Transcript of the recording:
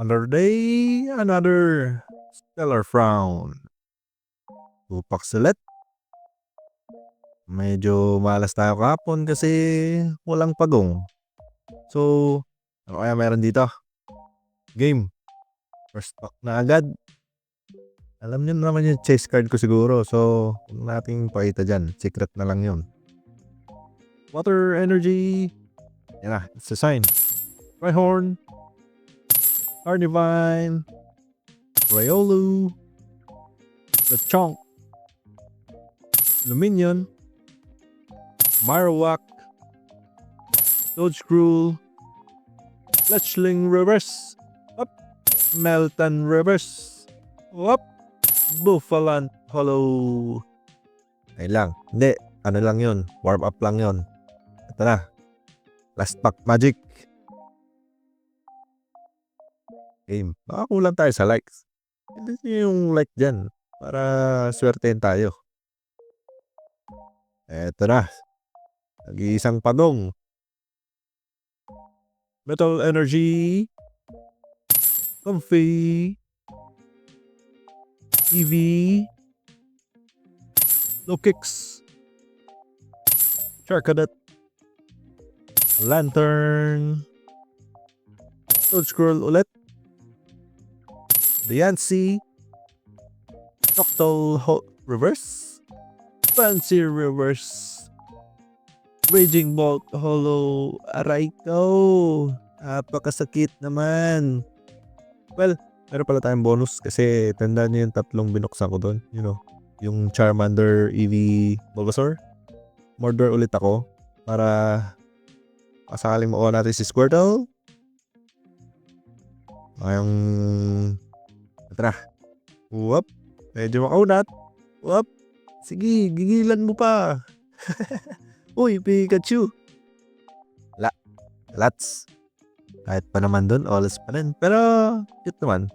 Another day, another stellar frown. Tupak ulit. Medyo malas tayo kahapon kasi walang pagong. So, ano kaya meron dito? Game. First pack na agad. Alam niyo naman yung chase card ko siguro. So, huwag nating pakita dyan. Secret na lang yun. Water energy. Yan na, it's a sign. Rhyhorn. Carnivine. Riolu. Lechonk. Luminion. Marowak. Dodgecruel. Fletchling reverse. Up. Meltan reverse. Up. Buffalant hollow. Ay lang. Hindi. Ano lang yun. Warm up lang yun. Ito na. Last pack magic. Game. Baka kulang tayo sa likes. Hindi yung like dyan. Para swertein tayo. Eto na. Nag-iisang pagong. Metal energy. Comfy. Eevee. No kicks. Charcadet. Lantern. Dodgecruel ulit. Diancie. Noctowl reverse. Fancy reverse. Raging Bolt hollow. Aray ko. Napakasakit naman. Well, meron pala tayong bonus kasi tandaan niyo yung tatlong binuksan ko doon. You know, yung Charmander, Eevee, Bulbasaur. Mordor ulit ako para pasakaling makuha natin si Squirtle. Ngayong tara. Whoop. Medyo makaunat. Whoop. Sige, gigilan mo pa. Uy, Pikachu. Lats. Kahit pa naman dun, olas pa rin. Pero, cute naman.